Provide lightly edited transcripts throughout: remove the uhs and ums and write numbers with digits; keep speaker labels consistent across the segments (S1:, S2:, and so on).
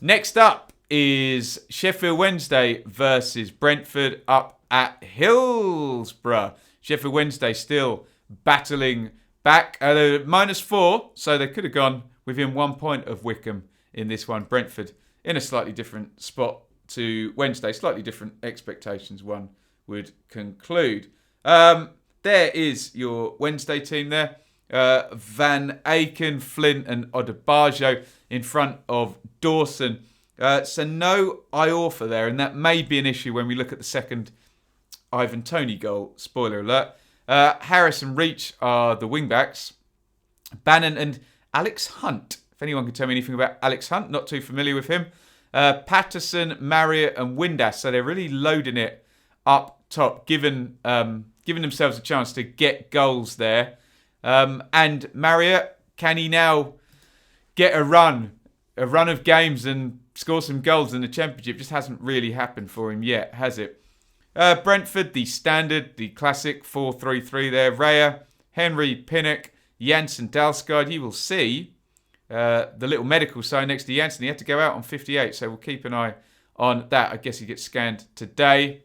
S1: Next up is Sheffield Wednesday versus Brentford up at Hillsborough. Sheffield Wednesday still battling back. They're -4, so they could have gone within 1 point of Wycombe in this one. Brentford in a slightly different spot to Wednesday. Slightly different expectations, one would conclude. There is your Wednesday team there. Van Aken, Flint and Odebajo in front of Dawson. So no Iorfa there, and that may be an issue when we look at the second Ivan Toney goal. Spoiler alert. Harris and Reach are the wing-backs. Bannon and Alex Hunt. If anyone can tell me anything about Alex Hunt, not too familiar with him. Patterson, Marriott and Windass. So they're really loading it up top, giving themselves a chance to get goals there. And Marriott, can he now get a run of games and score some goals in the Championship? Just hasn't really happened for him yet, has it? Brentford, the standard, the classic 4-3-3 there. Raya, Henry, Pinnock, Janssen, Dalsgaard. You will see the little medical sign next to Janssen. He had to go out on 58, so we'll keep an eye on that. I guess he gets scanned today.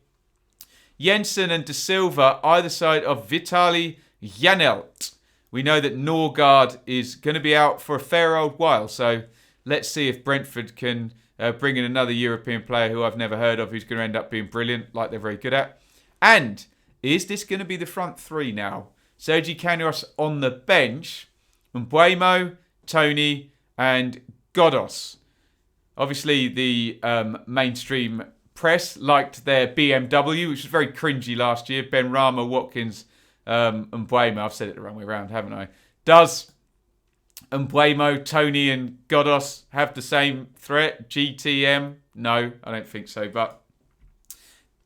S1: Jensen and De Silva, either side of Vitali Janelt. We know that Norgard is going to be out for a fair old while, so let's see if Brentford can bring in another European player who I've never heard of, who's going to end up being brilliant, like they're very good at. And is this going to be the front three now? Sergi Canos on the bench, Mbuemo, Tony, and Godos. Obviously, the mainstream press liked their BMW, which was very cringy last year. Ben Rama, Watkins, Mbuemo. I've said it the wrong way around, haven't I? Does Mbuemo, Tony, and Godos have the same threat? GTM? No, I don't think so, but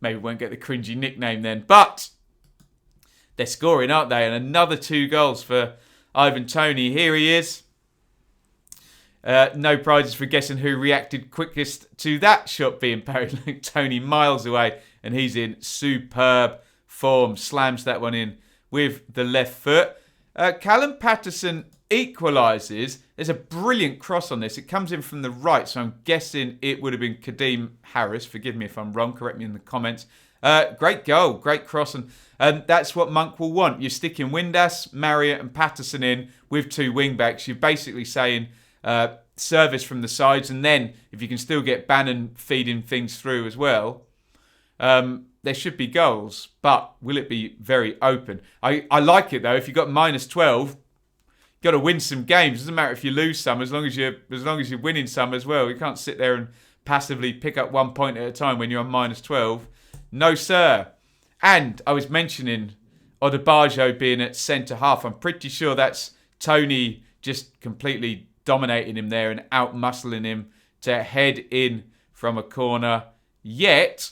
S1: maybe we won't get the cringy nickname then. But they're scoring, aren't they? And another 2 goals for Ivan Toney. Here he is. No prizes for guessing who reacted quickest to that shot being parried. Toney miles away, and he's in superb form. Slams that one in with the left foot. Callum Patterson equalises. There's a brilliant cross on this. It comes in from the right, so I'm guessing it would have been Kadeem Harris. Forgive me if I'm wrong. Correct me in the comments. Great goal. Great cross. And that's what Monk will want. You're sticking Windass, Marriott and Patterson in with 2 wing-backs. You're basically saying service from the sides, and then if you can still get Bannon feeding things through as well, there should be goals. But will it be very open? I like it though. If you've got -12, you've got to win some games. It doesn't matter if you lose some, as long as you're winning some as well. You can't sit there and passively pick up 1 point at a time when you're on -12. No sir. And I was mentioning Odebajo being at centre half. I'm pretty sure that's Toney just completely dominating him there and out-muscling him to head in from a corner. Yet,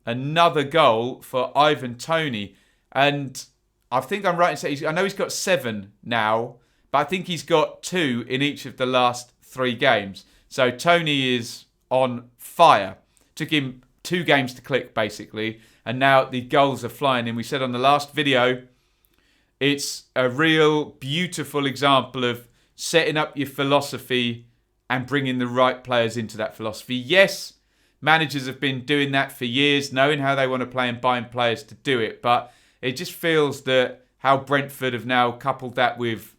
S1: another goal for Ivan Toney. And I think I'm right in saying, I know he's got 7 now, but I think he's got 2 in each of the last 3 games. So Toney is on fire. Took him 2 games to click, basically. And now the goals are flying in. We said on the last video, it's a real beautiful example of setting up your philosophy and bringing the right players into that philosophy. Yes, managers have been doing that for years, knowing how they want to play and buying players to do it. But it just feels that how Brentford have now coupled that with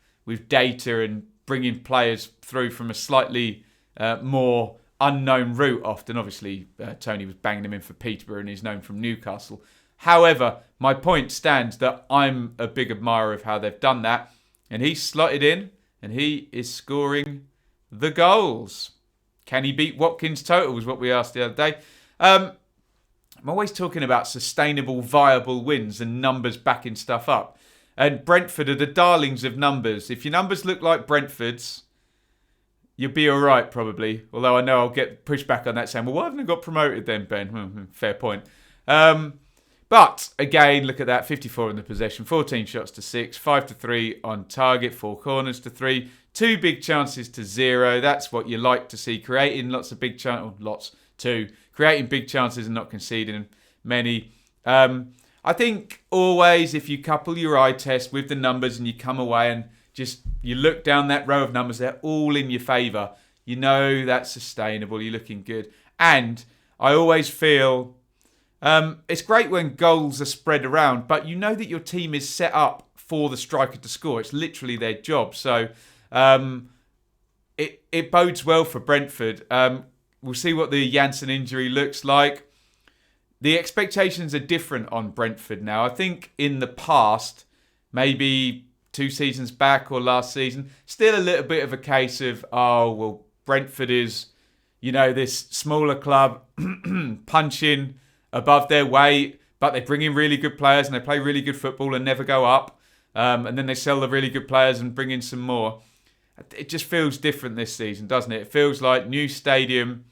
S1: data and bringing players through from a slightly more unknown route often. Obviously, Toney was banging them in for Peterborough and he's known from Newcastle. However, my point stands that I'm a big admirer of how they've done that. And he's slotted in and he is scoring the goals. Can he beat Watkins' total was what we asked the other day. I'm always talking about sustainable, viable wins and numbers backing stuff up. And Brentford are the darlings of numbers. If your numbers look like Brentford's, you'll be all right, probably. Although I know I'll get pushback on that saying, well, why haven't I got promoted then, Ben? Fair point. But again, look at that. 54 in the possession, 14 shots to 6, 5 to 3 on target, 4 corners to 3, 2 big chances to 0. That's what you like to see. Creating lots of big chances, 2. Creating big chances and not conceding many. I think always if you couple your eye test with the numbers and you come away and just you look down that row of numbers, they're all in your favour. You know that's sustainable. You're looking good. And I always feel it's great when goals are spread around, but you know that your team is set up for the striker to score. It's literally their job. So it bodes well for Brentford. We'll see what the Janssen injury looks like. The expectations are different on Brentford now. I think in the past, maybe 2 seasons back or last season, still a little bit of a case of, oh, well, Brentford is, this smaller club punching above their weight, but they bring in really good players and they play really good football and never go up. And then they sell the really good players and bring in some more. It just feels different this season, doesn't it? It feels like new stadium,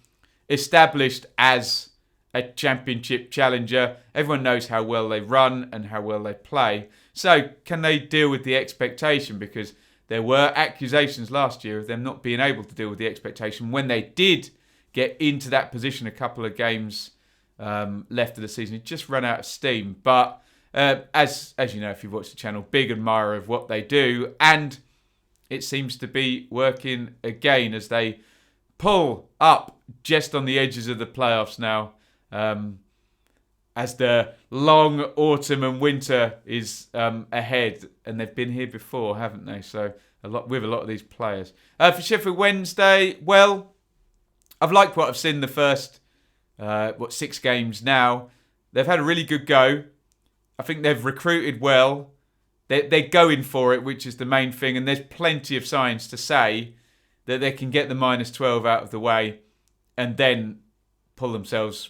S1: established as a championship challenger. Everyone knows how well they run and how well they play. So can they deal with the expectation? Because there were accusations last year of them not being able to deal with the expectation when they did get into that position a couple of games left of the season. It just ran out of steam. But as you know, if you've watched the channel, big admirer of what they do. And it seems to be working again as they pull up just on the edges of the playoffs now. As the long autumn and winter is ahead, and they've been here before, haven't they? So with a lot of these players. For Sheffield Wednesday, well, I've liked what I've seen the first 6 games now. They've had a really good go. I think they've recruited well. They're going for it, which is the main thing, and there's plenty of signs to say that they can get the -12 out of the way and then pull themselves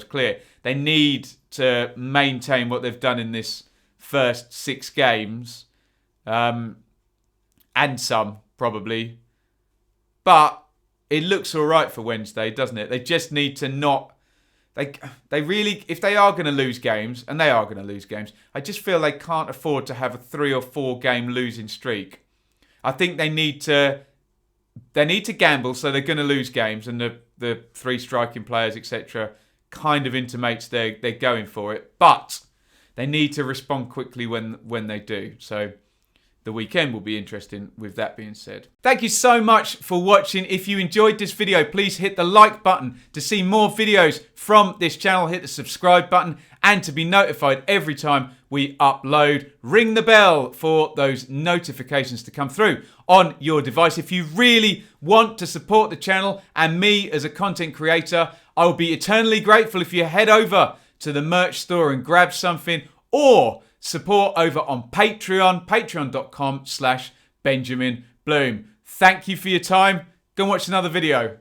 S1: clear. They need to maintain what they've done in this first 6 games, and some probably. But it looks all right for Wednesday, doesn't it? They just need to not. They really, if they are going to lose games, and they are going to lose games, I just feel they can't afford to have a 3 or 4 game losing streak. I think they need to gamble, so they're going to lose games, and the 3 striking players, etc., kind of intimates they're going for it. But they need to respond quickly when they do. So the weekend will be interesting with that being said. Thank you so much for watching. If you enjoyed this video, please hit the like button to see more videos from this channel. Hit the subscribe button and to be notified every time we upload. Ring the bell for those notifications to come through on your device. If you really want to support the channel and me as a content creator, I will be eternally grateful if you head over to the merch store and grab something, or support over on Patreon, patreon.com/BenjaminBloom. Thank you for your time. Go and watch another video.